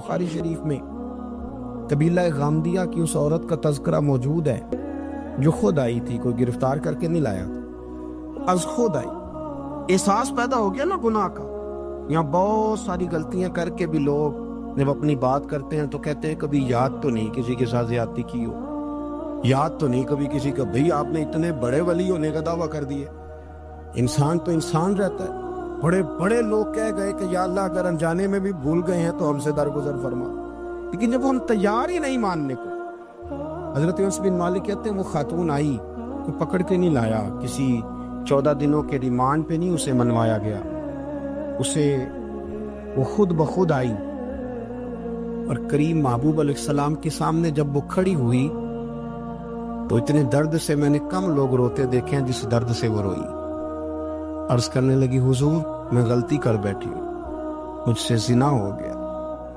بخاری شریف میں قبیلہ غامدیہ کی اس عورت کا تذکرہ موجود ہے جو خود آئی تھی، کوئی گرفتار کر کے نہیں لایا تھا، از خود آئی۔ احساس پیدا ہو گیا نا گناہ کا۔ یہاں بہت ساری غلطیاں کر کے بھی لوگ جب اپنی بات کرتے ہیں تو کہتے ہیں کبھی یاد تو نہیں کسی کے ساتھ زیادتی کی ہو، یاد تو نہیں کبھی کسی کا، بھئی آپ نے اتنے بڑے ولی ہونے کا دعویٰ کر دیے۔ انسان تو انسان رہتا ہے۔ بڑے بڑے لوگ کہہ گئے کہ یا اللہ اگر انجانے میں بھی بھول گئے ہیں تو ہم سے درگزر فرما، لیکن جب ہم تیار ہی نہیں ماننے کو۔ حضرت انس بن مالک کہتے ہیں وہ خاتون آئی، کوئی پکڑ کے نہیں لایا، کسی 14 دنوں کے ریمانڈ پہ نہیں اسے منوایا گیا، اسے وہ خود بخود آئی، اور کریم محبوب علیہ السلام کے سامنے جب وہ کھڑی ہوئی تو اتنے درد سے میں نے کم لوگ روتے دیکھے ہیں جس درد سے وہ روئی۔ عرض کرنے لگی حضور میں غلطی کر بیٹھی ہوں، مجھ سے زنا ہو گیا،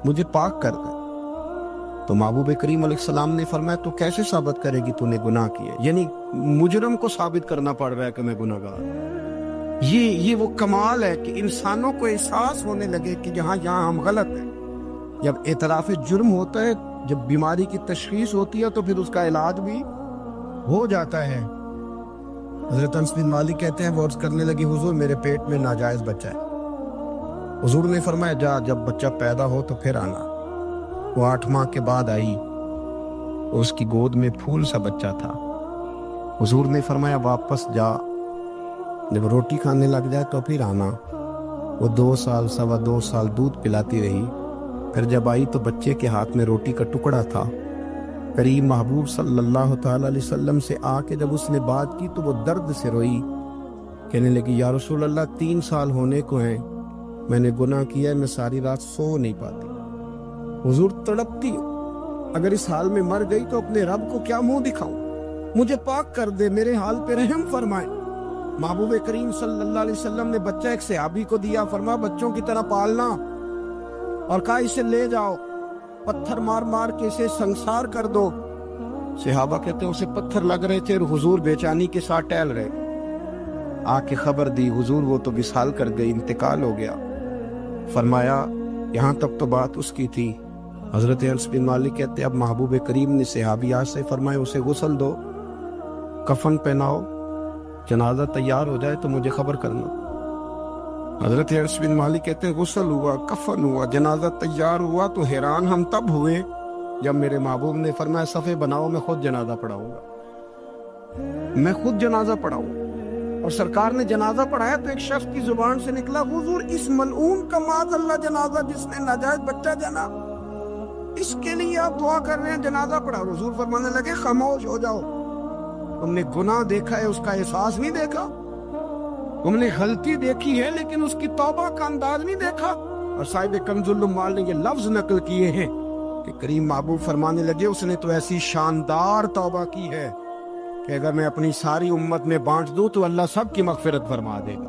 مجھے پاک کر دے۔ تو محبوب کریم علیہ السلام نے فرمایا تو کیسے ثابت کرے گی تو نے گناہ کیا؟ یعنی مجرم کو ثابت کرنا پڑ رہا ہے کہ میں گناہگار ہوں۔ یہ وہ کمال ہے کہ انسانوں کو احساس ہونے لگے کہ یہاں ہم غلط ہیں۔ جب اعتراف جرم ہوتا ہے، جب بیماری کی تشخیص ہوتی ہے تو پھر اس کا علاج بھی ہو جاتا ہے۔ حضرت انس بن مالک کہتے ہیں وہ عرض کرنے لگی حضور میرے پیٹ میں ناجائز بچہ ہے۔ حضور نے فرمایا جا جب بچہ پیدا ہو تو پھر آنا۔ وہ 8 ماہ کے بعد آئی، اس کی گود میں پھول سا بچہ تھا۔ حضور نے فرمایا واپس جا، جب روٹی کھانے لگ جائے تو پھر آنا۔ وہ 2 سال 2.25 سال دودھ پلاتی رہی، پھر جب آئی تو بچے کے ہاتھ میں روٹی کا ٹکڑا تھا۔ کریم محبوب صلی اللہ تعالی علیہ وسلم سے آ کے جب اس نے بات کی تو وہ درد سے روئی، کہنے لگی یا رسول اللہ 3 سال ہونے کو ہیں، میں نے گناہ کیا ہے، میں ساری رات سو نہیں پاتی۔ حضور تڑپتی، اگر اس حال میں مر گئی تو اپنے رب کو کیا منہ دکھاؤں، مجھے پاک کر دے، میرے حال پہ رحم فرمائے۔ محبوب کریم صلی اللہ علیہ وسلم نے بچہ ایک صحابی کو دیا، فرمایا بچوں کی طرح پالنا، اور کہا اسے لے جاؤ، پتھر مار مار کے اسے سنسار کر دو۔ صحابہ کہتے ہیں اسے پتھر لگ رہے تھے اور حضور بے چینی کے ساتھ ٹہل رہے۔ آ کے خبر دی حضور وہ تو وصال کر گئی، انتقال ہو گیا۔ فرمایا یہاں تک تو بات اس کی تھی۔ حضرت انس بن مالک کہتے اب محبوب کریم نے صحابیات سے فرمایا اسے غسل دو، کفن پہناؤ، جنازہ تیار ہو جائے تو مجھے خبر کرنا۔ حضرت انس بن مالک کہتے ہیں غسل ہوا، کفن ہوا، جنازہ تیار ہوا تو حیران ہم تب ہوئے جب میرے محبوب نے فرمایا صفے بناؤ، میں خود جنازہ پڑھاؤں گا، میں خود جنازہ پڑھاؤں۔ اور سرکار نے جنازہ پڑھایا تو ایک شخص کی زبان سے نکلا حضور اس ملعون کا معاذ اللہ جنازہ جس نے ناجائز بچہ جنا، اس کے لیے آپ دعا کر رہے ہیں، جنازہ پڑھا۔ حضور فرمانے لگے خاموش ہو جاؤ، تم نے گناہ دیکھا ہے، اس کا احساس نہیں دیکھا، تم نے غلطی دیکھی ہے لیکن اس کی توبہ کا انداز نہیں دیکھا۔ اور صاحب کنز العمال نے یہ لفظ نقل کیے ہیں کہ کریم محبوب فرمانے لگے اس نے تو ایسی شاندار توبہ کی ہے کہ اگر میں اپنی ساری امت میں بانٹ دوں تو اللہ سب کی مغفرت فرما دے گا۔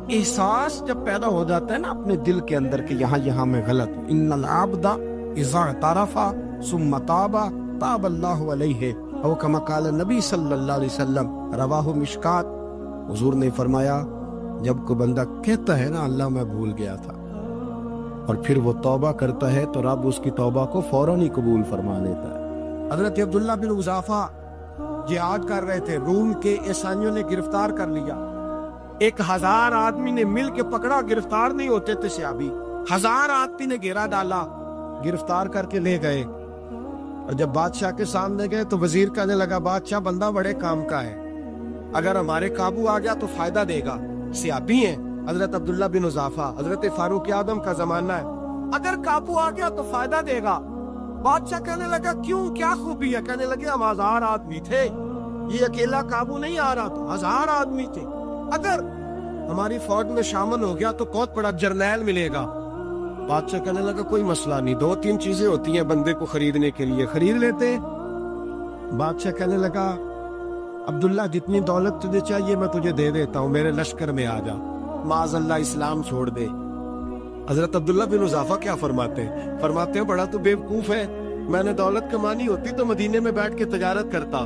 احساس جب پیدا ہو جاتا ہے نا اپنے دل کے اندر کہ یہاں میں غلط ہوں، ان العبد اذا اعترف ثم تاب تاب اللہ علیہ او کما قال نبی صلی اللہ علیہ وسلم، رواہ مشکات۔ حضور نے فرمایا جب کوئی بندہ کہتا ہے نا اللہ میں بھول گیا تھا، اور پھر وہ توبہ کرتا ہے تو رب اس کی توبہ کو فوراً ہی قبول فرما لیتا ہے۔ حضرت عبداللہ بن حذافہ جہاد کر رہے تھے، روم کے عیسائیوں نے گرفتار کر لیا، 1000 آدمی نے مل کے پکڑا، گرفتار نہیں ہوتے تھے صحابی، 1000 آدمی نے گھیرا ڈالا، گرفتار کر کے لے گئے۔ اور جب بادشاہ کے سامنے گئے تو وزیر کہنے لگا بادشاہ بندہ بڑے کام کا ہے، اگر ہمارے قابو آ گیا تو فائدہ دے گا۔ صحابی ہیں حضرت عبداللہ بن حذافہ، حضرت فاروق اعظم کا زمانہ ہے، اگر قابو آ گیا تو فائدہ دے گا۔ بادشاہ کہنے لگا کیوں، کیا خوبی ہے؟ کہنے لگے ہم 1000 آدمی تھے، یہ اکیلا قابو نہیں آ رہا تھا، 1000 آدمی تھے، اگر ہماری فوج میں شامل ہو گیا تو بہت بڑا جرنیل ملے گا۔ بادشاہ کہنے لگا کوئی مسئلہ نہیں، 2-3 چیزیں ہوتی ہیں بندے کو خریدنے کے لیے، خرید لیتے۔ بادشاہ کہنے لگا عبداللہ جتنی دولت تجھے چاہیے میں تجھے دے دیتا ہوں، میرے لشکر میں آ جا، معاذ اللہ اسلام چھوڑ دے۔ حضرت عبداللہ بن حذافہ کیا فرماتے ہیں بڑا تو بیوقوف ہے، میں نے دولت کمانی ہوتی تو مدینے میں بیٹھ کے تجارت کرتا،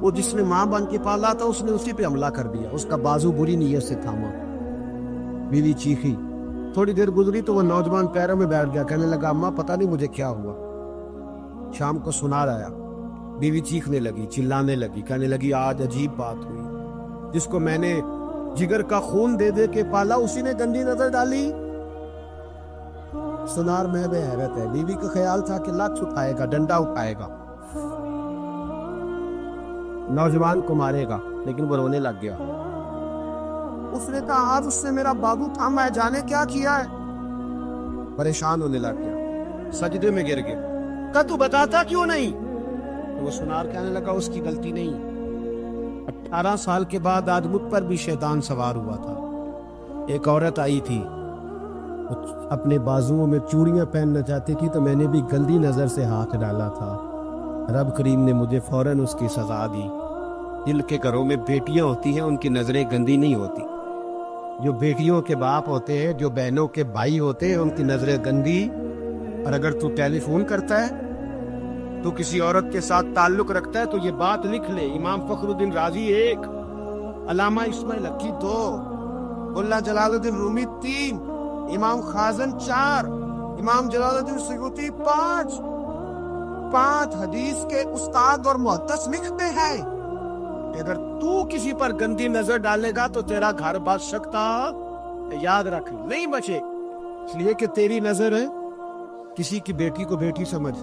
وہ جس نے ماں بن کے پالا تھا اس نے اسی پہ حملہ کر دیا، اس کا بازو بری نیت سے تھاما، بیوی چیخی، تھوڑی دیر گزری تو وہ نوجوان پیروں میں بیٹھ گیا، کہنے لگا اماں پتہ نہیں مجھے کیا ہوا۔ شام کو سنار آیا، بیوی چیخنے لگی، چلانے لگی، کہنے لگی آج عجیب بات ہوئی، جس کو میں نے جگر کا خون دے دے کے پالا اسی نے گندی نظر ڈالی۔ سنار میں بے حیرت ہے، بیوی کا خیال تھا کہ لاٹھی اٹھائے گا، ڈنڈا اٹھائے گا، نوجوان کو مارے گا، لیکن وہ رونے لگ گیا۔ اس نے کہا آج اس نے میرا بازو تھاما ہے، جانے کیا کیا ہے۔ پریشان ہونے لگ گیا، سجدے میں گر گیا، کہ تو بتاتا کیوں نہیں؟ تو وہ سنار کہنے لگا اس کی غلطی نہیں، 18 سال کے بعد آج مجھ پر بھی شیطان سوار ہوا تھا۔ ایک عورت آئی تھی، اپنے بازوؤں میں چوڑیاں پہننا چاہتی تھی تو میں نے بھی گندی نظر سے ہاتھ ڈالا تھا، رب کریم نے مجھے فوراً اس کی سزا دی۔ دل کے گھروں میں بیٹیاں ہوتی ہیں، ان کی نظریں گندی نہیں ہوتی، جو بیٹیوں کے باپ ہوتے ہیں، جو بہنوں کے بھائی ہوتے ہیں، ان کی نظریں گندی۔ اور اگر تو ٹیلی فون کرتا ہے، تو کسی عورت کے ساتھ تعلق رکھتا ہے، تو یہ بات لکھ لے، امام فخر الدین رازی 1، علامہ اسماعیل حقی 2، اللہ جلال الدین رومی 3، امام خازن 4، امام جلال الدین سیوطی 5 حدیث کے استاد اور محدث لکھتے ہیں کہ اگر تو کسی پر گندی نظر ڈالے گا تو تیرا گھر بچ سکتا، یاد رکھ، نہیں بچے، اس لیے کہ تیری نظر ہے، کسی کی بیٹی کو بیٹی سمجھ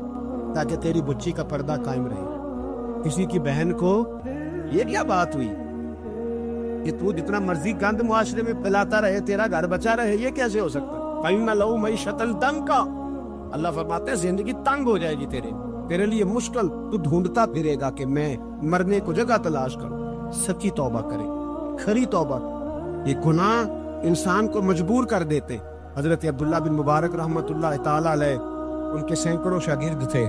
تاکہ تیری بچی کا پردہ قائم رہے، کسی کی بہن کو، یہ کیا بات ہوئی کہ تو جتنا مرضی گند معاشرے میں پھیلاتا رہے تیرا گھر بچا رہے، یہ کیسے ہو سکتا؟ فَإِنَّ لَهُ مَعِيشَةً ضَنكًا، اللہ فرماتے ہیں زندگی تنگ ہو جائے گی تیرے لیے مشکل، تو ڈھونڈتا پھرے گا کہ میں مرنے کو جگہ تلاش کروں۔ سچی توبہ کرے، کھری توبہ۔ یہ گناہ انسان کو مجبور کر دیتے۔ حضرت عبداللہ بن مبارک رحمۃ اللہ تعالی علیہ، ان کے سینکڑوں شاگرد تھے،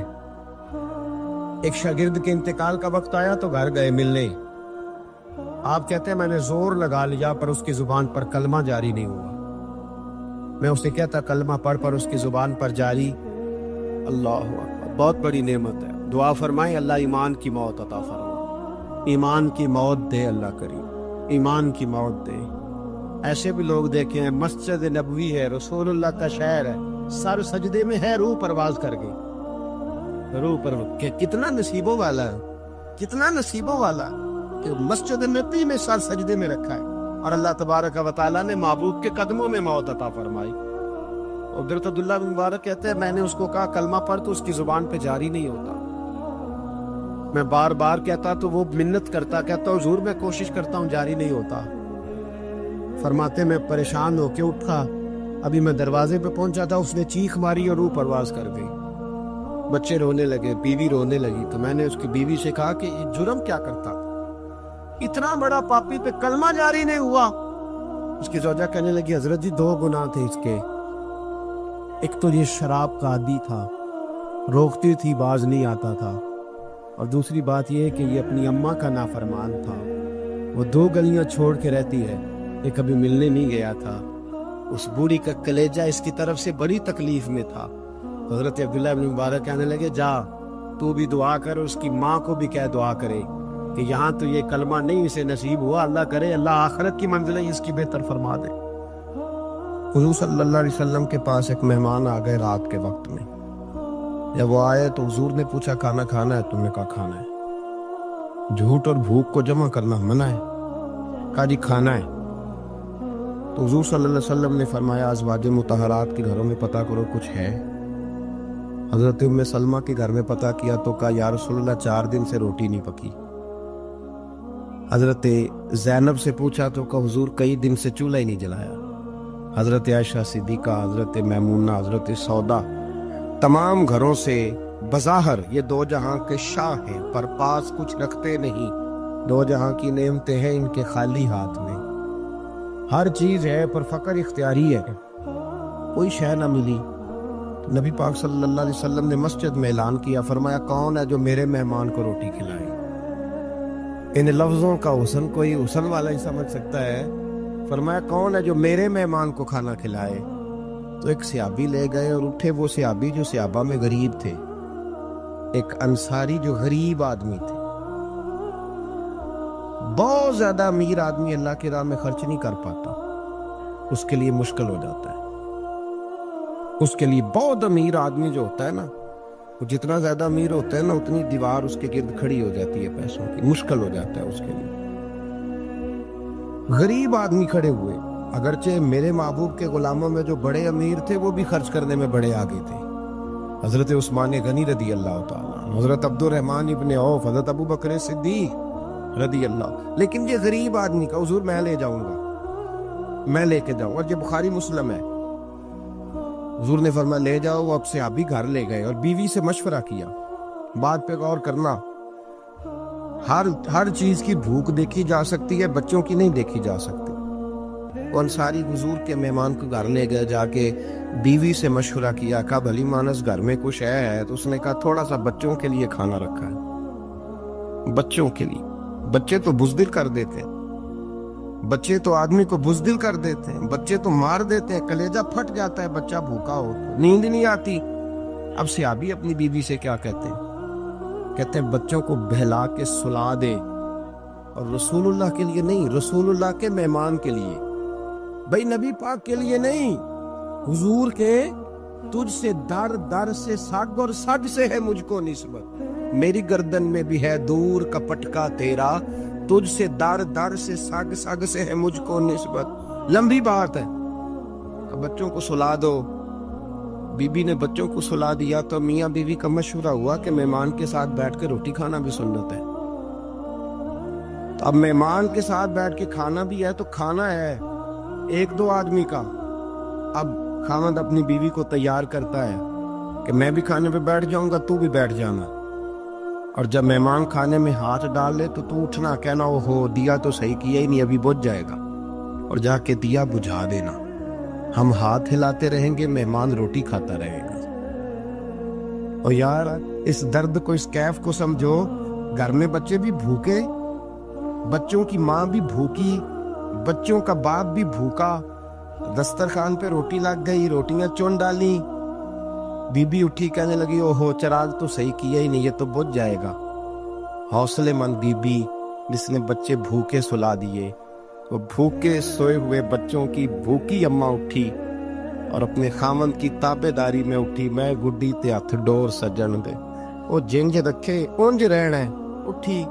ایک شاگرد کے انتقال کا وقت آیا تو گھر گئے ملنے، آپ کہتے ہیں میں نے زور لگا لیا پر اس کی زبان پر کلمہ جاری نہیں ہوا، میں اسے کہتا کلمہ پڑھ پر اس کی زبان پر جاری۔ اللہ اکبر، بہت بڑی نعمت ہے، دعا فرمائیں اللہ ایمان کی موت عطا فرما، ایمان کی موت دے اللہ کریم، ایمان کی موت دے۔ ایسے بھی لوگ دیکھے ہیں، مسجد نبوی ہے، رسول اللہ کا شہر ہے، سر سجدے میں ہے، روح پرواز کر گئی، روح پر کہ کتنا نصیبوں والا ہے، کتنا نصیبوں والا کہ مسجد نبی میں سر سجدے میں رکھا ہے، اور اللہ تبارک و تعالیٰ نے محبوب کے قدموں میں موت عطا فرمائی۔ حضرت عبداللہ بن مبارک کہتے ہیں میں نے اس کو کہا کلمہ پڑھ تو اس کی زبان پہ جاری نہیں ہوتا، میں بار بار کہتا تو وہ منت کرتا، کہتا حضور میں کوشش کرتا ہوں جاری نہیں ہوتا۔ فرماتے میں پریشان ہو کے اٹھا، ابھی میں دروازے پہ پہنچا تھا، اس نے چیخ ماری اور روح پرواز کر گئی، بچے رونے لگے، بیوی رونے لگی، تو میں نے اس کی بیوی سے کہا کہ یہ جرم کیا کرتا تھا، اتنا بڑا پاپی پہ کلمہ جاری نہیں ہوا۔ اس کی زوجہ کہنے لگی حضرت جی 2 گناہ تھے اس کے، ایک تو یہ شراب کا عادی تھا، روکتی تھی باز نہیں آتا تھا، اور دوسری بات یہ کہ یہ اپنی اماں کا نافرمان تھا، وہ 2 گلیاں چھوڑ کے رہتی ہے، یہ کبھی ملنے نہیں گیا تھا، اس بوڑھی کا کلیجہ اس کی طرف سے بڑی تکلیف میں تھا۔ حضرت عبداللہ بن مبارک کہنے لگے جا تو بھی دعا کر، اس کی ماں کو بھی کہہ دعا کرے کہ یہاں تو یہ کلمہ نہیں اسے نصیب ہوا، اللہ کرے اللہ آخرت کی منزلیں اس کی بہتر فرما دے۔ حضور صلی اللہ علیہ وسلم کے پاس ایک مہمان آ گئے رات کے وقت میں، جب وہ آئے تو حضور نے پوچھا کھانا کھانا ہے؟ تم نے کہا کھانا ہے۔ جھوٹ اور بھوک کو جمع کرنا منع ہے، کہا جی کھانا ہے۔ تو حضور صلی اللہ علیہ وسلم نے فرمایا ازواج مطہرات کے گھروں میں پتہ کرو کچھ ہے۔ حضرت ام سلمہ کے گھر میں پتہ کیا تو کہا یا رسول اللہ 4 دن سے روٹی نہیں پکی۔ حضرت زینب سے پوچھا تو کہا حضور کئی دن سے چولہا ہی نہیں جلایا۔ حضرت عائشہ صدیقہ، حضرت میمونہ، حضرت سودا، تمام گھروں سے بظاہر یہ 2 جہاں کے شاہ ہیں پر پاس کچھ رکھتے نہیں، 2 جہاں کی نعمتیں ہیں ان کے خالی ہاتھ میں، ہر چیز ہے پر فقر اختیاری ہے، کوئی شے نہ ملی۔ نبی پاک صلی اللہ علیہ وسلم نے مسجد میں اعلان کیا، فرمایا کون ہے جو میرے مہمان کو روٹی کھلائے؟ ان لفظوں کا حسن کوئی حسن والا ہی سمجھ سکتا ہے، فرمایا کون ہے جو میرے مہمان کو کھانا کھلائے؟ تو ایک صحابی لے گئے اور اٹھے، وہ صحابی جو صحابہ میں غریب تھے، ایک انصاری جو غریب آدمی تھے، بہت زیادہ امیر آدمی اللہ کی راہ میں خرچ نہیں کر پاتا، اس کے لیے مشکل ہو جاتا ہے۔ اس کے لیے بہت امیر آدمی جو ہوتا ہے نا، وہ جتنا زیادہ امیر ہوتا ہے نا، اتنی دیوار اس کے گرد کھڑی ہو جاتی ہے پیسوں کی، مشکل ہو جاتا ہے اس کے لیے۔ غریب آدمی کھڑے ہوئے، اگرچہ میرے محبوب کے غلاموں میں جو بڑے امیر تھے وہ بھی خرچ کرنے میں بڑے آگے تھے، حضرت عثمان غنی رضی اللہ تعالیٰ، حضرت عبد الرحمن ابن عوف، حضرت ابو بکر صدیق رضی اللہ۔ لیکن یہ غریب آدمی کا حضور میں لے جاؤں گا، میں لے کے جاؤں گا، یہ بخاری مسلم ہے۔ حضور نے فرمایا لے جاؤ، وہ اب سے آپ بھی گھر لے گئے اور بیوی سے مشورہ کیا۔ بات پہ غور کرنا، ہر چیز کی بھوک دیکھی جا سکتی ہے، بچوں کی نہیں دیکھی جا سکتی۔ وہ انصاری حضور کے مہمان کو گھر لے گئے، جا کے بیوی سے مشورہ کیا، کہا بھلی مانس گھر میں کچھ ہے؟ تو اس نے کہا تھوڑا سا بچوں کے لیے کھانا رکھا ہے، بچوں کے لیے۔ بچے تو بزدل کر دیتے ہیں، بچے تو آدمی کو بزدل کر دیتے ہیں، بچے تو مار دیتے ہیں، کلیجہ پھٹ جاتا ہے بچہ بھوکا ہو تو، نیند نہیں آتی۔ اب صحابی اپنی بیوی سے کیا کہتے ہیں؟ کہتے ہیں بچوں کو بہلا کے سلا دے، اور رسول اللہ کے لیے نہیں، رسول اللہ کے مہمان کے لیے، بھائی نبی پاک کے لیے نہیں، حضور کے تجھ سے در در سے سگ اور سگ سے ہے مجھ کو نسبت، میری گردن میں بھی ہے دور کا پٹکا تیرا، تجھ سے در در سے سگ سگ سے ہے مجھ کو نسبت۔ لمبی بات ہے، بچوں کو سلا دو۔ بی بی نے بچوں کو سلا دیا تو میاں بیوی کا مشورہ ہوا کہ مہمان کے ساتھ بیٹھ کے روٹی کھانا بھی سنت ہے۔ تو اب مہمان کے ساتھ بیٹھ کے کھانا بھی ہے تو کھانا ہے ایک دو آدمی کا۔ اب خاوند اپنی بیوی کو تیار کرتا ہے کہ میں بھی کھانے پہ بیٹھ جاؤں گا، تو بھی بیٹھ جانا، اور جب مہمان کھانے میں ہاتھ ڈال لے تو اٹھنا، کہنا او ہو دیا تو صحیح کیا ہی نہیں، ابھی بجھ جائے گا، اور جا کے دیا بجھا دینا۔ ہم ہاتھ ہلاتے رہیں گے، مہمان روٹی کھاتا رہے گا۔ اور یار اس درد کو، اس کیف کو سمجھو، گھر میں بچے بھی بھوکے، بچوں کی ماں بھی بھوکی، بچوں کا باپ بھی بھوکا، دسترخوان پہ روٹی لگ گئی، روٹیاں چون ڈالی، بی بی اٹھی کہنے لگی او ہو چراغ تو صحیح کیا ہی نہیں، یہ تو بجھ جائے گا۔ حوصلے مند بی بی جس نے بچے بھوکے سلا دیے، وہ بھوکے سوئے ہوئے بچوں کی بھوکی اماں اٹھی اور اپنے خاوند کی تابے داری میں اٹھی، میں گڈی تے ہتھ ڈور سجن دے، وہ جنج رکھے اونج رہنا ہے، اٹھی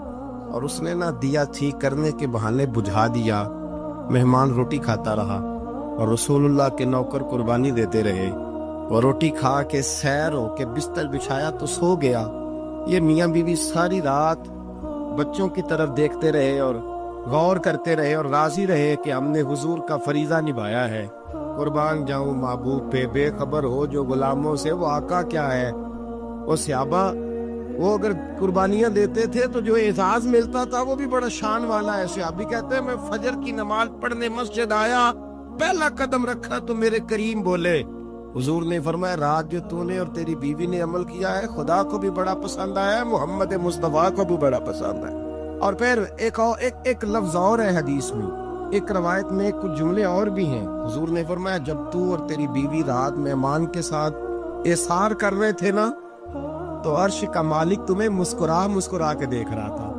اور اس نے نہ دیا ٹھیک کرنے کے بہانے بجھا دیا۔ مہمان روٹی کھاتا رہا اور رسول اللہ کے نوکر قربانی دیتے رہے، وہ روٹی کھا کے سیر ہو کے بستر بچھایا تو سو گیا۔ یہ میاں بیوی ساری رات بچوں کی طرف دیکھتے رہے اور غور کرتے رہے اور راضی رہے کہ ہم نے حضور کا فریضہ نبھایا ہے۔ قربان جاؤں محبوب پہ، بے خبر ہو جو غلاموں سے وہ آقا کیا ہے۔ وہ صحابہ وہ اگر قربانیاں دیتے تھے تو جو اعزاز ملتا تھا وہ بھی بڑا شان والا ہے۔ صحابی کہتے ہیں میں فجر کی نماز پڑھنے مسجد آیا، پہلا قدم رکھا تو میرے کریم بولے، حضور نے فرمایا رات جو تو نے اور تیری بیوی نے عمل کیا ہے خدا کو بھی بڑا پسند آیا ہے، محمد مصطفیٰ کو بھی بڑا پسند ہے۔ اور پھر ایک لفظ اور ہے حدیث میں، ایک روایت میں کچھ جملے اور بھی ہیں۔ حضور نے فرمایا جب تو اور تیری بیوی رات مہمان کے ساتھ احسار کر رہے تھے نا، تو عرش کا مالک تمہیں مسکرا کے دیکھ رہا تھا،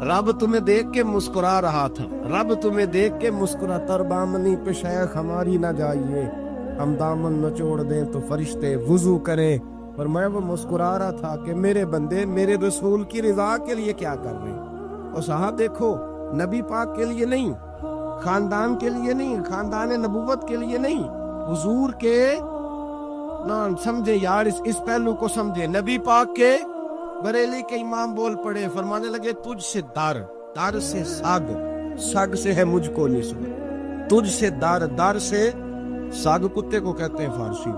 رب تمہیں دیکھ کے مسکرا رہا تھا، رب تمہیں دیکھ کے مسکراتا، اور دامنی پہ شیخ ہماری نہ جائیے، ہم دامن نچوڑ دیں تو فرشتے وضو کریں۔ پر میں وہ مسکرا رہا تھا کہ میرے بندے میرے رسول کی رضا کے لیے کیا کر رہے ہیں۔ اور صاحب دیکھو، نبی پاک کے لیے نہیں، خاندان کے لیے نہیں، خاندان نبوت کے لیے نہیں، حضور کے نہ سمجھے یار، اس پہلو کو سمجھے۔ نبی پاک کے بریلی کے امام بول پڑے، فرمانے لگے تجھ سے در سے سگ سے ہے مجھ کو نسبت، تجھ سے در سے ساگ کتے کو کہتے ہیں فارسی۔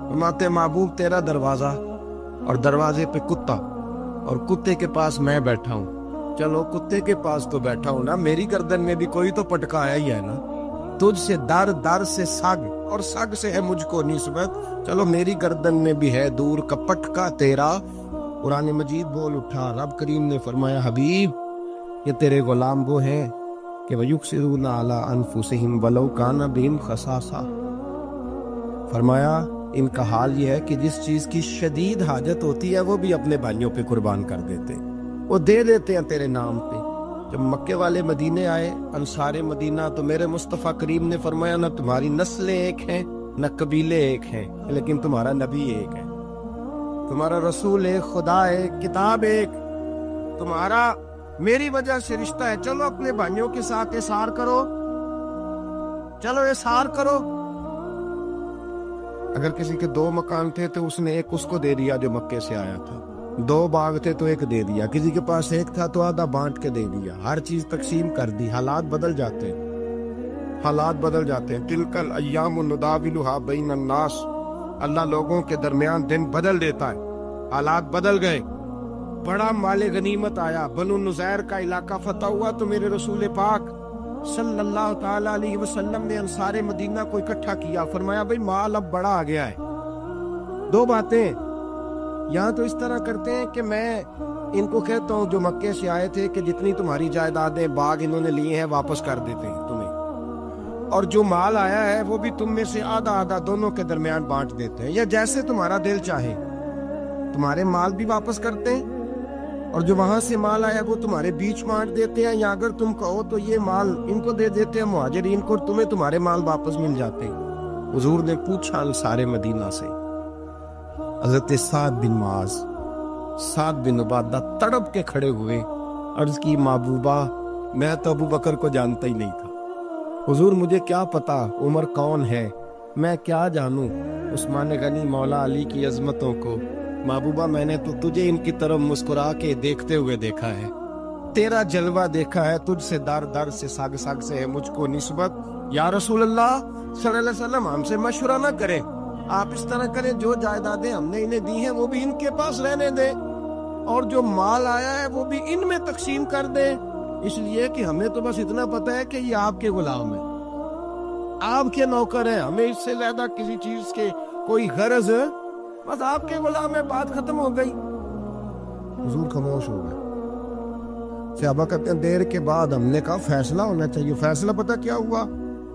فرماتے محبوب تیرا دروازہ اور دروازے پہ کتا، اور کتے کے پاس میں بیٹھا ہوں، چلو کتے کے پاس تو بیٹھا ہوں نا، میری گردن میں بھی کوئی تو پٹکا آیا ہی ہے نا، تجھ سے در سے سگ اور سگ سے ہے مجھ کو نسبت، چلو میری گردن میں بھی ہے دور کا پٹکا تیرا۔ قرآن مجید بول اٹھا، رب کریم نے فرمایا حبیب یہ تیرے غلام وہ ہیں کہ وَيُقْصِرُونَ عَلَىٰ أَنفُسِهِمْ وَلَوْ كَانَ بِهِمْ خَصَاصَةٌ، فرمایا ان کا حال یہ ہے کہ جس چیز کی شدید حاجت ہوتی ہے وہ بھی اپنے بھائیوں پہ قربان کر دیتے، وہ دے دیتے ہیں تیرے نام پہ، جب مکے والے مدینے آئے انصار مدینہ تو میرے مصطفیٰ کریم نے فرمایا نہ تمہاری نسلیں ایک ہیں نہ قبیلے ایک ہیں، لیکن تمہارا نبی ایک ہے، تمہارا رسول ایک، خدا ایک، کتاب ایک، تمہارا میری وجہ سے رشتہ ہے۔ چلو اپنے بھائیوں کے ساتھ احسار کرو، چلو احسار کرو۔ اگر کسی کے 2 مکان تھے تو اس نے ایک اس کو دے دیا جو مکے سے آیا تھا، 2 باغ تھے تو ایک دے دیا، کسی کے پاس ایک تھا تو آدھا بانٹ کے دے دیا، ہر چیز تقسیم کر دی۔ حالات بدل جاتے ہیں، حالات بدل جاتے ہیں۔ تلک الایام نداولها بین الناس، اللہ لوگوں کے درمیان دن بدل دیتا ہے، حالات بدل گئے۔ بڑا مال غنیمت آیا، بنو نزیر کا علاقہ فتح ہوا تو میرے رسول پاک صلی اللہ تعالی علیہ وسلم نے انصار مدینہ کو اکٹھا کیا، فرمایا بھئی مال اب بڑا آ گیا ہے۔ 2 باتیں، یہاں تو اس طرح کرتے ہیں کہ میں ان کو کہتا ہوں جو مکے سے آئے تھے کہ جتنی تمہاری جائیدادیں باغ انہوں نے لیے ہیں واپس کر دیتے ہیں تمہیں، اور جو مال آیا ہے وہ بھی تم میں سے آدھا آدھا دونوں کے درمیان بانٹ دیتے ہیں، یا جیسے تمہارا دل چاہے، تمہارے مال بھی واپس کرتے ہیں اور جو وہاں سے مال آیا وہ تمہارے بیچ بانٹ دیتے ہیں، یا اگر تم کہو تو یہ مال ان کو دے دیتے ہیں مہاجرین کو، تمہیں تمہارے مال واپس مل جاتے ہیں۔ حضور نے پوچھا انصار مدینہ سے، حضرت سعد بن معاذ، سعد بن عبادہ تڑپ کے کھڑے ہوئے، عرض کی محبوبہ میں تو ابو بکر کو جانتا ہی نہیں تھا، حضور مجھے کیا پتا عمر کون ہے، میں کیا جانوں عثمان غنی مولا علی کی عظمتوں کو، محبوبہ میں نے تو تجھے ان کی طرف مسکرا کے دیکھتے ہوئے دیکھا ہے، تیرا جلوہ دیکھا ہے، تجھ سے در در سے ساگ ساگ سے ہے مجھ کو نسبت، یا رسول اللہ صلی اللہ علیہ وسلم ہم سے مشورہ نہ کریں، آپ اس طرح کریں جو جائیدادیں ہم نے انہیں دی ہیں وہ بھی ان کے پاس رہنے دیں، اور جو مال آیا ہے وہ بھی ان میں تقسیم کر دیں، اس لیے کہ ہمیں تو بس اتنا پتا ہے کہ یہ آپ کے غلام ہیں، آپ کے نوکر ہیں، ہمیں اس سے زیادہ کسی چیز کے کوئی غرض، بس آپ کے غلام ہے، بات ختم ہو گئی۔ حضور خاموش ہو گئے۔ صحابہ کہتے ہیں دیر کے بعد ہم نے کہا فیصلہ ہونا چاہیے، فیصلہ پتہ کیا ہوا؟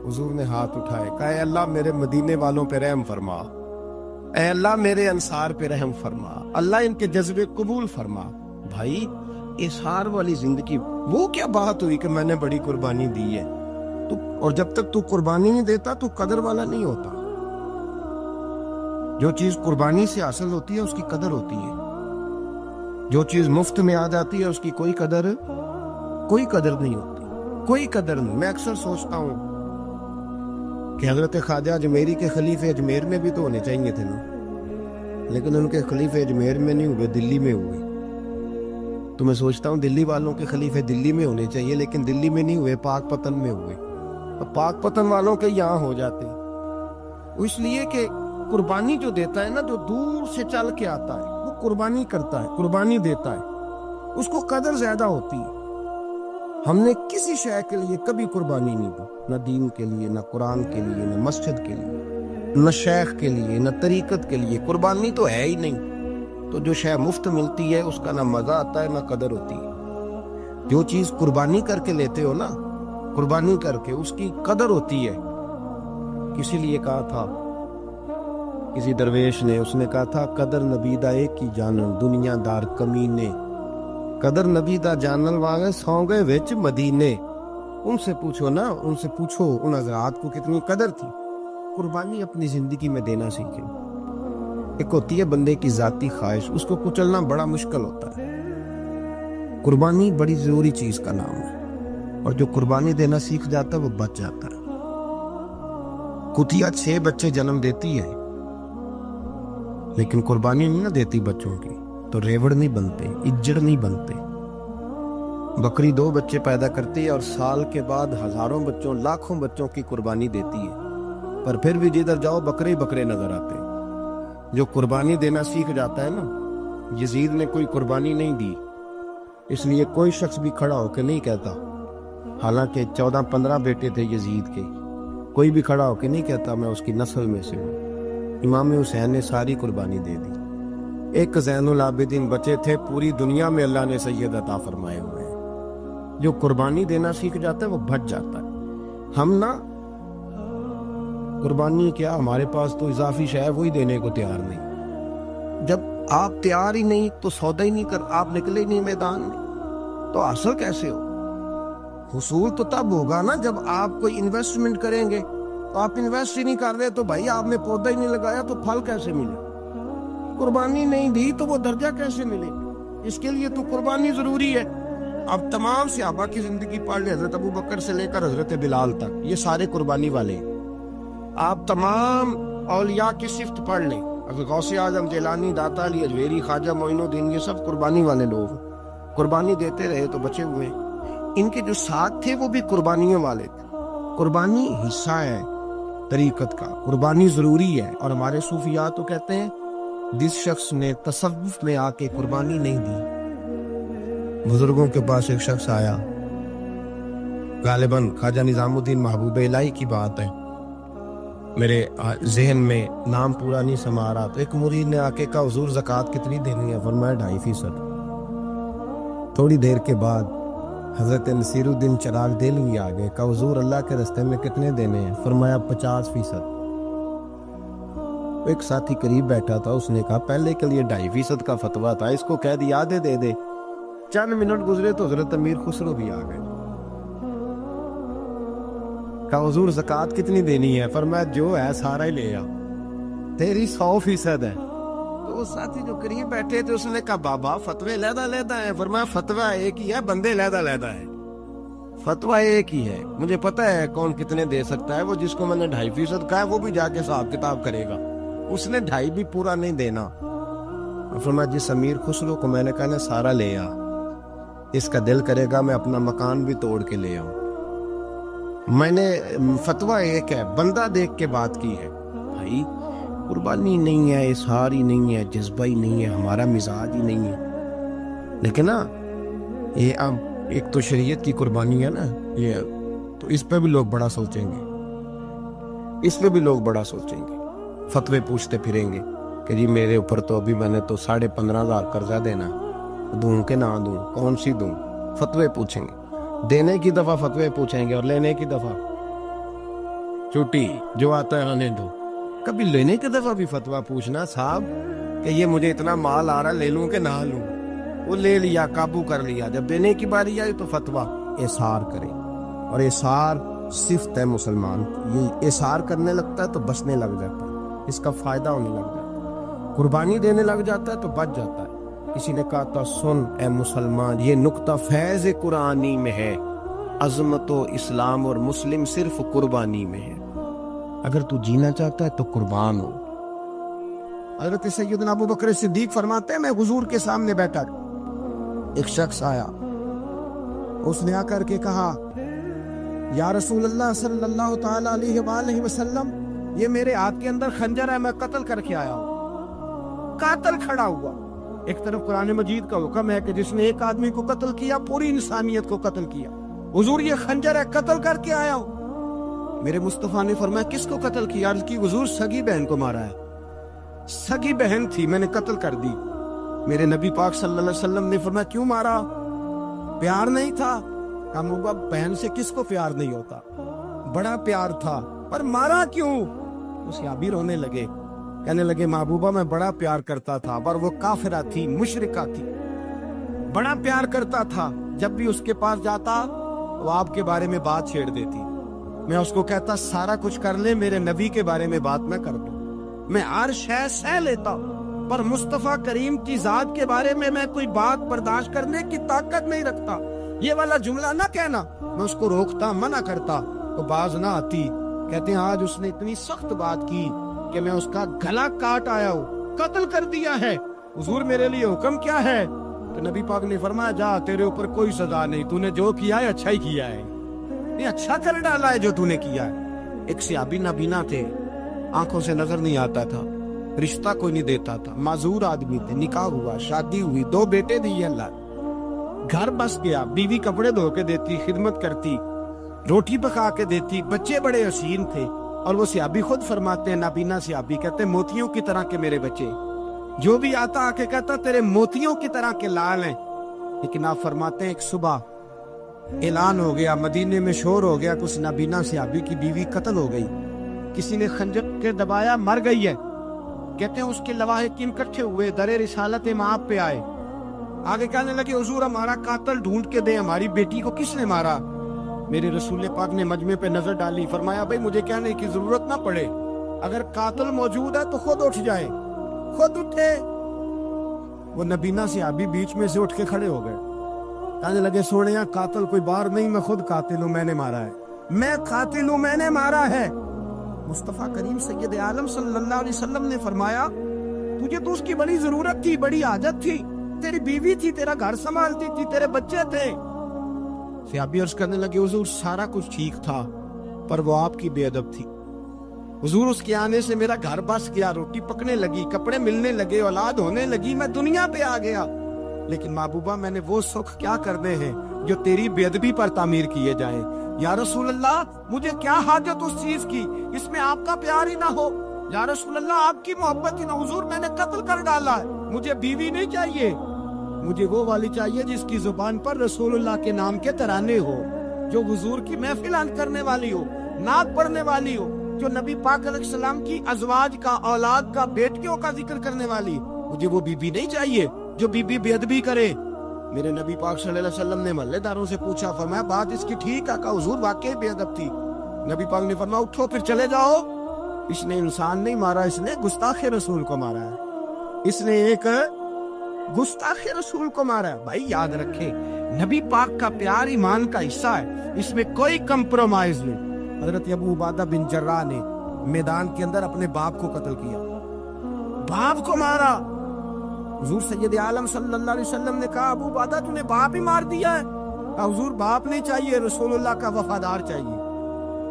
حضور نے ہاتھ اٹھائے، کہا اے اللہ میرے مدینے والوں پہ رحم فرما، اے اللہ میرے انصار پہ رحم فرما، اللہ ان کے جذبے قبول فرما۔ بھائی اظہار والی زندگی وہ کیا بات ہوئی کہ میں نے بڑی قربانی دی ہے، تو اور جب تک تو قربانی نہیں دیتا تو قدر والا نہیں ہوتا۔ جو چیز قربانی سے حاصل ہوتی ہے اس کی قدر ہوتی ہے، جو چیز مفت میں آ جاتی ہے اس کی کوئی قدر نہیں ہوتی، کوئی قدر نہیں۔ میں اکثر سوچتا ہوں کہ حضرت خواجہ اجمیری کے خلیفے اجمیر میں بھی تو ہونے چاہیے تھے نا، لیکن ان کے خلیفے اجمیر میں نہیں ہوئے، دلی میں ہوئے۔ تو میں سوچتا ہوں دلی والوں کے خلیفے دلی میں ہونے چاہیے، لیکن دلی میں نہیں ہوئے، پاک پتن میں ہوئے، اور پاک پتن والوں کے یہاں ہو جاتے، اس لیے کہ قربانی جو دیتا ہے نا، جو دور سے چل کے آتا ہے وہ قربانی کرتا ہے، قربانی دیتا ہے، اس کو قدر زیادہ ہوتی ہے۔ ہم نے کسی شے کے لیے کبھی قربانی نہیں دی، نہ دین کے لیے، نہ قرآن کے لیے، نہ مسجد کے لیے، نہ شیخ کے لیے، نہ طریقت کے لیے، قربانی تو ہے ہی نہیں۔ تو جو شے مفت ملتی ہے اس کا نہ مزہ آتا ہے نہ قدر ہوتی ہے۔ جو چیز قربانی کر کے لیتے ہو نا، قربانی کر کے، اس کی قدر ہوتی ہے۔ کسی لیے کہا تھا کسی درویش نے، اس نے کہا تھا قدر نبی دا ایک کی جانن دنیا دار کمینے، قدر نبی دا جانن واگے سو گئے وچ مدینے۔ ان سے پوچھو نا، ان سے پوچھو ان حضرات کو کتنی قدر تھی۔ قربانی اپنی زندگی میں دینا سیکھیں۔ ایک ہوتی ہے بندے کی ذاتی خواہش، اس کو کچلنا بڑا مشکل ہوتا ہے۔ قربانی بڑی ضروری چیز کا نام ہے، اور جو قربانی دینا سیکھ جاتا ہے وہ بچ جاتا ہے۔ کتیا 6 بچے جنم دیتی ہے لیکن قربانی نہیں نہ دیتی بچوں کی، تو ریوڑ نہیں بنتے، اجڑ نہیں بنتے۔ بکری 2 بچے پیدا کرتی ہے اور سال کے بعد ہزاروں بچوں، لاکھوں بچوں کی قربانی دیتی ہے، پر پھر بھی جدھر جاؤ بکرے ہی بکرے نظر آتے ہیں۔ جو قربانی دینا سیکھ جاتا ہے نا، یزید نے کوئی قربانی نہیں دی، اس لیے کوئی شخص بھی کھڑا ہو کے نہیں کہتا، حالانکہ 14-15 بیٹے تھے یزید کے، کوئی بھی کھڑا ہو کے نہیں کہتا میں اس کی نسل میں سے ہوں۔ امام حسین نے ساری قربانی دے دی۔ ایک زین العابدین بچے تھے، پوری دنیا میں اللہ نے سید عطا فرمائے ہوئے ہیں۔ جو قربانی دینا سیکھ جاتا ہے وہ بچ جاتا ہے۔ ہم نا قربانی کیا، ہمارے پاس تو اضافی شے ہے وہی دینے کو تیار نہیں۔ جب آپ تیار ہی نہیں تو سودا ہی نہیں کر، آپ نکلے ہی نہیں میدان میں، تو حاصل کیسے ہو؟ حصول تو تب ہوگا نا جب آپ کوئی انویسٹمنٹ کریں گے. تو آپ انویسٹ ہی نہیں کر رہے تو بھائی آپ نے پودا ہی نہیں لگایا تو پھل کیسے ملے؟ قربانی نہیں دی تو وہ درجہ کیسے ملے؟ اس کے لیے تو قربانی ضروری ہے. اب تمام صحابہ کی زندگی پڑھ لیں، حضرت ابو بکر سے لے کر حضرت بلال تک، یہ سارے قربانی والے ہیں. آپ تمام اولیاء کی صفت پڑھ لیں، حضرت غوث اعظم، جیلانی، داتا علی اجویری، خواجہ معین الدین، یہ سب قربانی والے لوگ ہیں. قربانی دیتے رہے تو بچے ہوئے. ان کے جو ساتھ تھے وہ بھی قربانیوں والے تھے. قربانی حصہ ہے طریقت کا، قربانی ضروری ہے. اور ہمارے صوفیاء تو کہتے ہیں جس شخص نے تصوف میں آ کے قربانی نہیں دی. بزرگوں کے پاس ایک شخص آیا، غالباً خواجہ نظام الدین محبوب الہی کی بات ہے، میرے ذہن میں نام پورا نہیں سما رہا. تو ایک مرید نے آ کے کہا حضور زکوٰۃ کتنی دینی ہے؟ فرمایا 2.5%. تھوڑی دیر کے بعد حضرت نصیر الدین چراغ دہلوی آ گئے، کہا حضور اللہ کے راستے میں کتنے دینے ہیں؟ فرمایا 50%. ایک ساتھی قریب بیٹھا تھا، اس نے کہا پہلے کے لیے 2.5% کا فتویٰ تھا، اس کو کہہ دیا آدھے دے دے. چند منٹ گزرے تو حضرت امیر خسرو بھی آ گئے. کہا حضور زکوٰۃ کتنی دینی ہے؟ فرمایا جو ہے سارا ہی لے آ، تیری 100% ہے. تو وہ ساتھی جو قریب بیٹھے تھے اس نے کہا بابا فتوے علیحدہ علیحدہ ہیں. فرمایا فتویٰ ایک ہی ہے، بندے علیحدہ علیحدہ ہے. فتویٰ ایک ہی ہے، مجھے پتہ ہے کون کتنے دے سکتا ہے. وہ جس کو میں نے 2.5% کہا ہے وہ بھی جا کے حساب کتاب کرے گا، اس نے 2.5 بھی پورا نہیں دینا. فرمایا جس امیر خسرو کو میں نے کہا نا سارا لے آ، اس کا دل کرے گا میں اپنا مکان بھی توڑ کے لے آؤں. میں نے فتویٰ ایک ہے، بندہ دیکھ کے بات کی ہے. بھائی قربانی نہیں ہے، اظہار ہی نہیں ہے، جذبہ ہی نہیں ہے، ہمارا مزاج ہی نہیں ہے. لیکن نا یہ اب ایک تو شریعت کی قربانی ہے نا یہ، تو اس پہ بھی لوگ بڑا سوچیں گے، اس پہ بھی لوگ بڑا سوچیں گے. فتوے پوچھتے پھریں گے کہ جی میرے اوپر تو ابھی میں نے تو 15,500 قرضہ دینا، دوں کہ نہ دوں، کون سی دوں؟ فتوے پوچھیں گے. دینے کی دفعہ فتوے پوچھیں گے اور لینے کی دفعہ چھٹی، جو آتا ہے آنے دو. کبھی لینے کی دفعہ بھی فتویٰ پوچھنا صاحب کہ یہ مجھے اتنا مال آ رہا لے لوں کہ نہ لوں. وہ لے لیا، قابو کر لیا. جب دینے کی باری آئی تو فتویٰ اظہار کرے. اور اظہار صفت ہے مسلمان کی، یہ اظہار کرنے لگتا ہے تو بچنے لگ جاتا ہے، اس کا فائدہ ہونے لگ جاتا ہے. قربانی دینے لگ جاتا ہے تو بچ جاتا ہے. کسی نے کہا تھا سن اے مسلمان، یہ نقطہ فیض قرآنی میں ہے، عظمت و اسلام اور مسلم صرف قربانی میں ہے. اگر تو جینا چاہتا ہے تو قربان ہو. حضرت سیدنا ابو بکر صدیق فرماتے ہیں میں حضور کے سامنے بیٹھا، ایک شخص آیا، اس نے آ کر کے کہا یا رسول اللہ صلی اللہ تعالی علیہ وآلہ وسلم، یہ میرے ہاتھ کے اندر خنجر ہے، میں قتل کر کے آیا ہوں. قاتل کھڑا ہوا. ایک طرف قرآن مجید کا حکم ہے کہ جس نے ایک آدمی کو قتل کیا پوری انسانیت کو قتل کیا. حضور یہ خنجر ہے، قتل کر کے آیا ہوں. میرے مصطفیٰ نے فرمایا کس کو قتل کیا؟ عرض کی حضور سگی بہن کو مارا ہے. سگی بہن تھی، میں نے قتل کر دی. میرے نبی پاک صلی اللہ علیہ وسلم نے فرمایا کیوں مارا؟ پیار نہیں تھا؟ کہا بہن سے کس کو پیار نہیں ہوتا، بڑا پیار تھا، پر مارا کیوں؟ تو صحابی رونے لگے، کہنے لگے محبوبہ میں بڑا پیار کرتا تھا، پر وہ کافرہ تھی، مشرکہ تھی، بڑا پیار کرتا تھا. جب بھی اس کے پاس جاتا وہ آپ کے بارے میں بات چھیڑ دیتی. میں اس کو کہتا سارا کچھ کر لے، میرے نبی کے بارے میں بات نہ کر دوں. میں ہر شے سہ لیتا، پر مصطفیٰ کریم کی ذات کے بارے میں کوئی بات برداشت کرنے کی طاقت نہیں رکھتا. یہ والا جملہ نہ کہنا. میں اس کو روکتا، منع کرتا تو باز نہ آتی. کہتے ہیں آج اس نے اتنی سخت بات کی کہ میں اس کا گلا کاٹ آیا ہوں، قتل کر دیا ہے. حضور میرے لیے حکم کیا ہے؟ تو نبی پاک نے فرمایا جا، تیرے اوپر کوئی سزا نہیں، تو نے جو کیا ہے اچھا ہی کیا ہے، یہ اچھا کر ڈالا ہے جو تو نے کیا ہے. ایک صحابی نابینا تھے، آنکھوں سے نظر نہیں آتا تھا، رشتہ کوئی نہیں دیتا تھا، معذور آدمی تھے. نکاح ہوا، شادی ہوئی، 2 بیٹے دیے اللہ، گھر بس گیا. بیوی کپڑے دھو کے دیتی، خدمت کرتی، روٹی پکا کے دیتی، بچے بڑے حسین تھے. اور وہ صحابی خود فرماتے ہیں، نابینا صحابی کہتے ہیں موتیوں کی طرح کے میرے بچے، جو بھی آتا آ کے کہتا تیرے موتیوں کی طرح کے لال ہیں. لیکن آپ فرماتے ہیں ایک صبح اعلان ہو گیا، مدینے میں شور ہو گیا کہ اس نابینا صحابی کی بیوی قتل ہو گئی، کسی نے خنجر کے دبایا، مر گئی ہے. کہتے ہیں اس کے لواحقین اکٹھے ہوئے، در رسالت امام پہ آئے، آگے کہنے لگے حضور ہمارا قاتل ڈھونڈ کے دیں، ہماری بیٹی کو کس نے مارا؟ میرے رسول پاک نے مجمع پہ نظر ڈالی، فرمایا بھائی مجھے کہنے کی ضرورت نہ پڑے، اگر قاتل موجود ہے تو خود اٹھ جائے، خود اٹھے۔ وہ نبینا صحابی بیچ میں سے اٹھ کے کھڑے ہو گئے، کہنے لگے سوڑیاں قاتل کوئی باہر نہیں، میں خود قاتل ہوں، میں نے مارا ہے، میں قاتل ہوں، میں نے مارا ہے۔ مصطفیٰ کریم سید عالم صلی اللہ علیہ وسلم نے فرمایا تجھے تو اس کی بڑی ضرورت تھی، بڑی حاجت تھی، تیری بیوی تھی، تیرا گھر سنبھالتی تھی، تیرے بچے تھے۔ صحابی عرض کرنے لگے حضور سارا کچھ ٹھیک تھا پر وہ آپ کی بے ادب تھی، حضور اس کے آنے سے میرا گھر بس گیا، روٹی پکنے لگی، کپڑے ملنے لگے، اولاد ہونے لگی، میں دنیا پہ آ گیا، لیکن محبوبہ میں نے وہ سکھ کیا کرنے ہیں جو تیری بے ادبی پر تعمیر کیے جائیں۔ یا رسول اللہ مجھے کیا حاجت اس چیز کی، اس میں آپ کا پیار ہی نہ ہو، یا رسول اللہ آپ کی محبت ہی نہ، حضور میں نے قتل کر ڈالا ہے، مجھے بیوی نہیں چاہیے، مجھے وہ والی چاہیے جس کی زبان پر رسول اللہ کے نام کے ترانے ہو، جو حضور کی محفل کرنے والی ہو، نعت پڑھنے والی ہو، جو نبی پاک علیہ السلام کی ازواج کا، اولاد کا، بیٹیوں کا ذکر کرنے والی، مجھے وہ بیوی نہیں چاہیے جو بیوی بے ادبی کرے۔ میرے نبی پاک صلی اللہ علیہ وسلم نے محلے داروں سے پوچھا، فرمایا بات اس کی ٹھیک ہے؟ کہا حضور واقعی بے ادب تھی۔ نبی پاک نے فرمایا اٹھو پھر چلے جاؤ، اس نے انسان نہیں مارا، اس نے گستاخ رسول کو مارا ہے، اس نے ایک گستاخ رسول کو مارا ہے۔ بھائی یاد رکھیں نبی پاک کا پیار ایمان کا حصہ ہے، اس میں کوئی کمپرومائز نہیں۔ حضرت ابو عبادہ بن جراح نے میدان کے اندر اپنے باپ کو قتل کیا، باپ کو مارا۔ حضور سید عالم صلی اللہ علیہ وسلم نے کہا ابو عبادہ تو نے باپ ہی مار دیا ہے؟ کہا حضور باپ نہیں چاہیے، رسول اللہ کا وفادار چاہیے،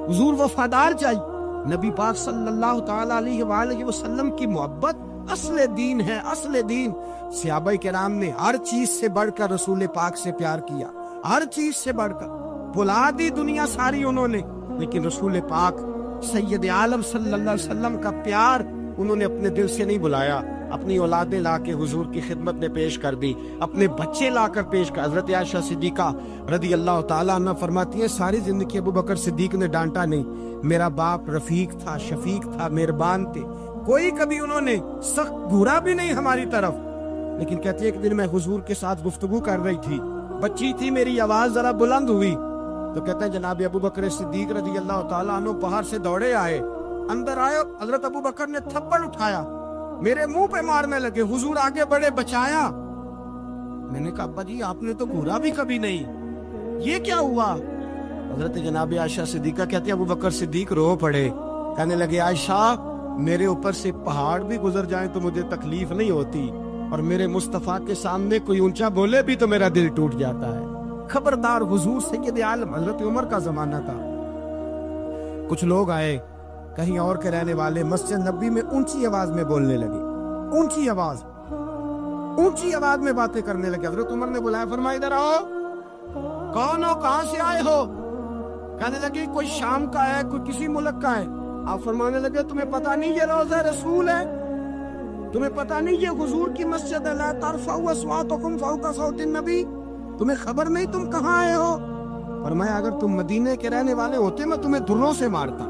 حضور وفادار چاہیے۔ نبی پاک صلی اللہ تعالی علیہ وآلہ وسلم کی محبت اصل دین ہے، اصل دین۔ صحابہ کرام نے ہر چیز سے بڑھ کر رسول پاک سے پیار کیا، ہر چیز سے بڑھ کر، بلا دی دنیا ساری انہوں نے، لیکن رسول پاک سید عالم صلی اللہ علیہ وسلم کا پیار انہوں نے اپنے دل سے نہیں بلایا، اپنی اولادیں لا کے حضور کی خدمت میں پیش کر دی، اپنے بچے لا کر پیش کر۔ حضرت عائشہ صدیقہ رضی اللہ تعالیٰ عنہ فرماتی ہیں ساری زندگی ابو بکر صدیق نے ڈانٹا نہیں، میرا باپ رفیق تھا، شفیق تھا، مہربان تھے، کوئی کبھی انہوں نے سخت گھورا بھی نہیں ہماری طرف۔ لیکن کہتی ہے ایک دن میں حضور کے ساتھ گفتگو کر رہی تھی، بچی تھی، میری آواز ذرا بلند ہوئی تو کہتے ہیں جناب ابو بکر صدیق رضی اللہ تعالیٰ عنہ باہر سے دوڑے آئے، اندر آئے، حضرت ابو بکر نے تھپڑ اٹھایا، میرے منہ پہ مارنے لگے، حضور آگے بڑھے بچایا۔ میں نے کہا ابا جی آپ نے تو گھورا بھی کبھی نہیں، یہ کیا ہوا؟ حضرت جناب عائشہ صدیقہ کہتے ہیں ابو بکر صدیق رو پڑے، کہنے لگے عائشہ میرے اوپر سے پہاڑ بھی گزر جائیں تو مجھے تکلیف نہیں ہوتی، اور میرے مصطفیٰ کے سامنے کوئی اونچا بولے بھی تو میرا دل ٹوٹ جاتا ہے۔ خبردار حضور سید عالم، حضرت عمر کا زمانہ تھا، کچھ لوگ آئے کہیں اور کے رہنے والے، مسجد نبی میں اونچی آواز میں بولنے لگے، اونچی آواز میں باتیں کرنے لگے۔ حضرت عمر نے بلایا، فرمایا ادھر آؤ، کون ہو، کہاں سے آئے ہو؟ کہنے لگے کوئی شام کا ہے، کوئی کسی ملک کا ہے۔ آپ فرمانے لگے تمہیں پتہ نہیں یہ روضہ رسول ہے؟ تمہیں پتہ نہیں یہ حضور کی مسجد ہے؟ لا ترفعوا اصواتکم فوق صوت النبی، تمہیں خبر نہیں تم کہاں آئے ہو؟ فرمایا اگر تم مدینے کے رہنے والے ہوتے میں تمہیں دروں سے مارتا،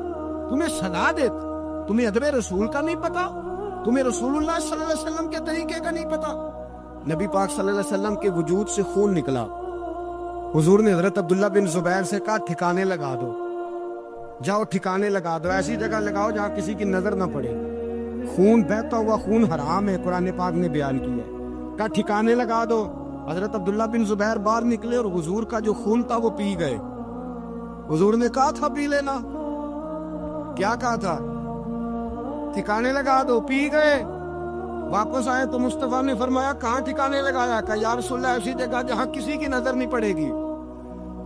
تمہیں سزا دیتا، تمہیں ادب رسول کا نہیں پتا، تمہیں رسول اللہ صلی اللہ علیہ وسلم کے طریقے کا نہیں پتا۔ نبی پاک صلی اللہ علیہ وسلم کے وجود سے خون نکلا، حضور نے حضرت عبداللہ بن زبیر سے کہا ٹھکانے لگا دو، جاؤ ٹھکانے لگا دو، ایسی جگہ لگاؤ جہاں کسی کی نظر نہ پڑے، خون بہتا ہوا خون حرام ہے، قرآن پاک نے بیان کیا ہے، کہا ٹھکانے لگا دو۔ حضرت عبداللہ بن زبیر باہر نکلے اور حضور کا جو خون تھا وہ پی گئے۔ حضور نے کہا تھا پی لینا، کیا کہا تھا؟ ٹھکانے لگا دو، پی گئے۔ واپس آئے تو مصطفیٰ نے فرمایا کہاں ٹھکانے لگایا؟ کہا یا رسول اللہ ایسی جگہ جہاں کسی کی نظر نہیں پڑے گی،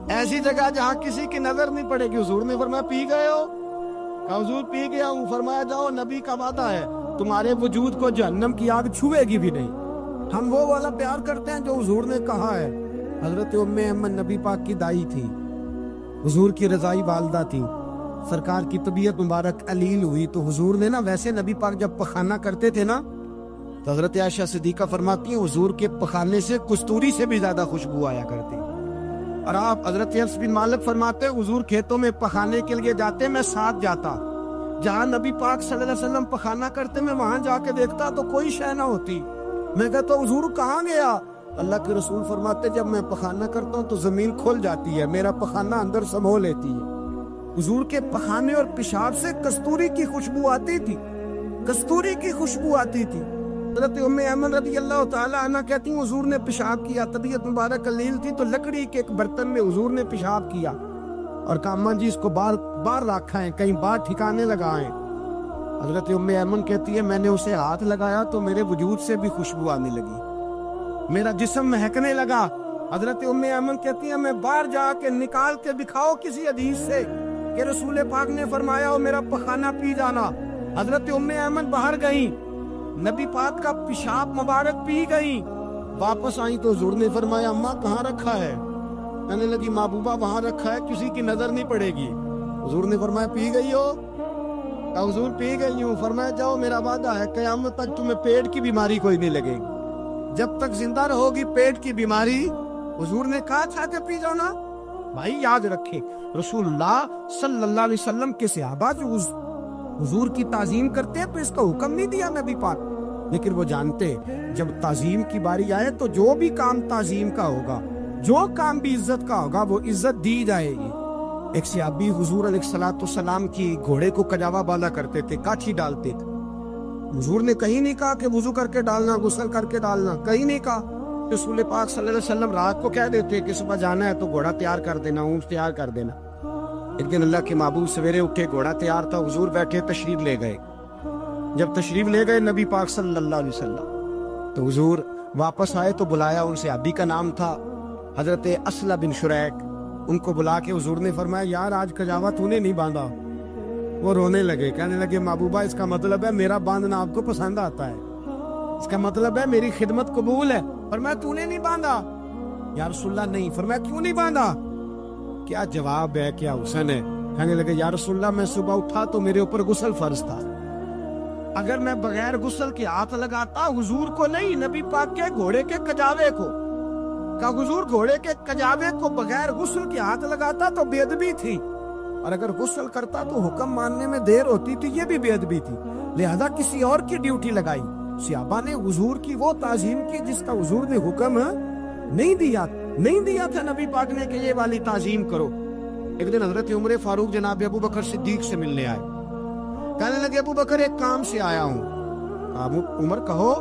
ایسی جگہ جہاں کسی کی نظر نہیں پڑے گی۔ حضور نے فرمایا پی گئے ہو؟ کہا حضور پی گیا ہوں۔ فرمایا جاؤ، نبی کا وعدہ ہے تمہارے وجود کو جہنم کی آگ چھوئے گی بھی نہیں۔ ہم وہ والا پیار کرتے ہیں جو حضور نے کہا ہے۔ حضرت ام ایمن نبی پاک کی دائی تھی، حضور کی رضائی والدہ تھی، سرکار کی طبیعت مبارک علیل ہوئی تو حضور نے نا، ویسے نبی پاک جب پخانہ کرتے تھے نا تو حضرت عائشہ صدیقہ فرماتی ہیں حضور کے پخانے سے کستوری سے بھی زیادہ خوشبو آیا کرتی۔ اور آپ حضرت انس بن مالک فرماتے ہیں حضور کھیتوں میں پخانے کے لیے جاتے، میں ساتھ جاتا، جہاں نبی پاک صلی اللہ علیہ وسلم پخانہ کرتے میں وہاں جا کے دیکھتا تو کوئی شے نہ ہوتی۔ میں کہتا حضور کہاں گیا؟ اللہ کے رسول فرماتے جب میں پخانہ کرتا ہوں تو زمین کھل جاتی ہے، میرا پخانہ اندر سمو لیتی ہے۔ حضور کے پخانے اور پیشاب سے کستوری کی خوشبو آتی تھی، کستوری کی خوشبو آتی تھی۔ حضرت ام ایمن رضی اللہ تعالی عنہ کہتی ہیں حضور نے پیشاب کیا، طبیعت مبارک قلیل تھی تو لکڑی کے ایک برتن میں حضور نے پیشاب کیا اور کہا اماں جی اس کو باہر رکھا ہے، کہیں باہر ٹھکانے لگائیں۔ حضرت ام ایمن کہتی ہے میں نے اسے ہاتھ لگایا تو میرے وجود سے بھی خوشبو آنے لگی، میرا جسم مہکنے لگا۔ حضرت ام ایمن کہتی ہے میں باہر جا کے نکال کے دکھاؤ کسی حدیث سے کہ رسول پاک نے فرمایا ہو میرا پخانہ پی جانا۔ حضرت ام ایمن باہر گئیں، نبی پاک کا پیشاب مبارک پی گئیں، واپس آئیں تو حضور نے فرمایا اماں کہاں رکھا ہے؟ کہنے لگی محبوبہ وہاں رکھا ہے، کسی کی نظر نہیں پڑے گی۔ حضور نے فرمایا پی گئی ہو؟ کہا حضور پی گئی ہوں۔ فرمایا جاؤ میرا وعدہ ہے قیامت تک تمہیں پیٹ کی بیماری کوئی نہیں لگے گی، جب تک زندہ رہو گی پیٹ کی بیماری۔ حضور نے کہا تھا کہ پی جاؤ نا۔ بھائی یاد رکھے رسول اللہ صلی اللہ علیہ وسلم کے صحابہ جو حضور کی تعظیم کرتے ہیں تو اس کا حکم نہیں دیا نبی پاک، لیکن وہ جانتے جب تعظیم کی باری آئے تو جو بھی کام تعظیم کا ہوگا، جو کام بھی عزت کا ہوگا وہ عزت دی جائے گی۔ ایک صحابی حضور علیہ الصلوۃ والسلام کی گھوڑے کو کجاوا بالا کرتے تھے، کاٹھی ڈالتے تھے۔ حضور نے کہیں نہیں کہا کہ وضو کر کے ڈالنا، غسل کر کے ڈالنا، کہیں نہیں کہا۔ رسول پاک صلی اللہ علیہ وسلم رات کو کہہ دیتے کہ صبح جانا ہے تو گھوڑا تیار کر دینا، اونٹ تیار کر دینا۔ ایک دن اللہ کے محبوب سویرے اٹھے، گھوڑا تیار تھا، حضور بیٹھے تشریف لے گئے۔ جب تشریف لے گئے نبی پاک صلی اللہ علیہ وسلم تو حضور واپس آئے تو بلایا، ان سے صحابی کا نام تھا حضرت اسلم بن شریک، ان کو بلا کے حضور نے فرمایا یار آج کجاوا تو نے نہیں باندھا۔ وہ رونے لگے، کہنے لگے محبوبہ اس کا مطلب ہے میرا باندھنا آپ کو پسند آتا ہے، اس کا مطلب ہے میری خدمت قبول ہے۔ فرمایا تو نے نہیں باندھا؟ یا رسول اللہ نہیں۔ فرمایا کیوں نہیں باندھا؟ کیا جواب ہے، کیا حسن ہے۔ کہنے لگے یا رسول اللہ میں صبح اٹھا تو میرے اوپر غسل فرض تھا، اگر میں بغیر غسل کے ہاتھ لگاتا حضور کو نہیں نبی پاک کے گھوڑے کے کجاوے کو، کہا حضور گھوڑے کے کجاوے کو بغیر غسل کے ہاتھ لگاتا تو بے ادبی تھی، اور اگر غسل کرتا تو حکم ماننے میں دیر ہوتی تھی، یہ بھی بے ادبی تھی، لہذا کسی اور کی ڈیوٹی لگائی۔ صحابہ نے حضور کی وہ تعظیم کی جس کا حضور نے حکم نہیں دیا تھا نبی پاک نے کہ یہ والی تعظیم کرو۔ ایک دن حضرت عمر فاروق جناب ابو بکر صدیق سے ملنے آئے، کہنے لگے ابو بکر ایک کام سے آیا ہوں۔ عمر کہو۔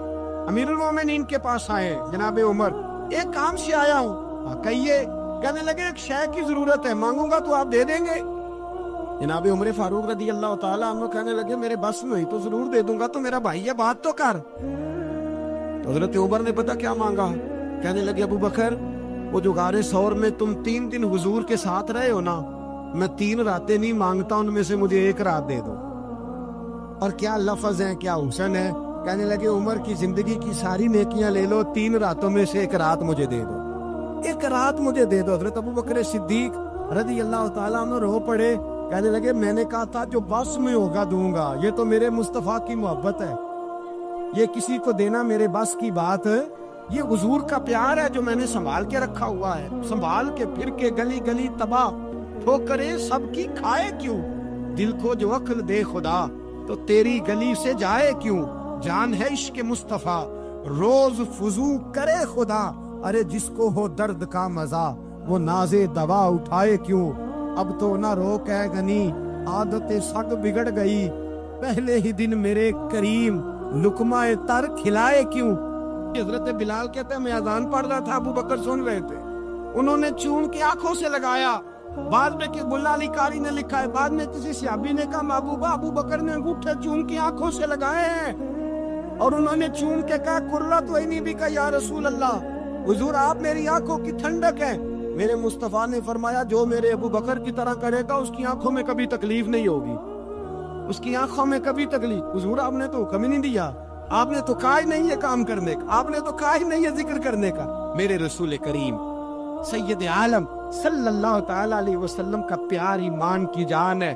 امیر المومنین کے پاس آئے جناب عمر، ایک کام سے آیا ہوں۔ کہیے۔ کہنے لگے ایک شے کی ضرورت ہے، مانگوں گا تو آپ دے دیں گے؟ جناب عمر فاروق رضی اللہ تعالیٰ عنہ کہنے لگے میرے بس میں ہوئی تو ضرور دے دوں گا، تو میرا بھائی ہے بات تو کر۔ تو حضرت عمر نے پتا کیا مانگا؟ کہنے لگے ابو بکر وہ جو غار ثور میں تم 3 دن حضور کے ساتھ رہے ہو نا، میں 3 راتیں نہیں مانگتا، ان میں سے مجھے 1 رات دے دو۔ اور کیا لفظ ہے، کیا حسن ہے۔ کہنے لگے عمر کی زندگی کی ساری نیکیاں لے لو، 3 راتوں میں سے 1 رات مجھے دے دو، 1 رات مجھے دے دو۔ حضرت ابو بکر صدیق رضی اللہ تعالیٰ عنہ رو پڑے، کہنے لگے میں نے کہا تھا جو بس میں ہوگا دوں گا، یہ تو میرے مصطفیٰ کی محبت ہے، یہ کسی کو دینا میرے بس کی بات ہے، یہ حضور کا پیار ہے جو میں نے سنبھال کے رکھا ہوا ہے، سنبھال کے پھر کے گلی گلی تباہ ٹھوکریں سب کی کھائے کیوں، دل کو جو عقل دے خدا تو تیری گلی سے جائے کیوں، جان ہے عشق مصطفیٰ روز فضو کرے خدا، ارے جس کو ہو درد کا مزہ وہ نازے دوا اٹھائے کیوں، اب تو نہ روک ہے غنی عادت سگ بگڑ گئی، پہلے ہی دن میرے کریم لقمہ تر کھلائے کیوں۔ حضرت بلال کہتے ہیں میں اذان پڑھ رہا تھا، ابو بکر سن رہے تھے، انہوں نے چون کے آنکھوں سے لگایا، بعد میں کہ گلہ علی قاری نے لکھا ہے، بعد میں کسی صحابی نے کہا محبوبہ ابو بکر نے انگوٹھے چون کی آنکھوں سے لگائے ہیں، اور انہوں نے چون کے کہا قرۃ عینی بک یا رسول اللہ، حضور آپ میری آنکھوں کی ٹھنڈک ہے۔ میرے مصطفیٰ نے فرمایا جو میرے ابو بکر کی طرح کرے گا اس کی آنکھوں میں کبھی تکلیف نہیں ہوگی، اس کی آنکھوں میں کبھی تکلیف۔ حضور آپ نے تو حکم ہی نہیں دیا، آپ نے تو کہا ہی نہیں یہ کام کرنے کا، آپ نے تو کہا ہی نہیں یہ ذکر کرنے کا۔ میرے رسول کریم سید عالم صلی اللہ تعالی علیہ وسلم کا پیار ایمان کی جان ہے۔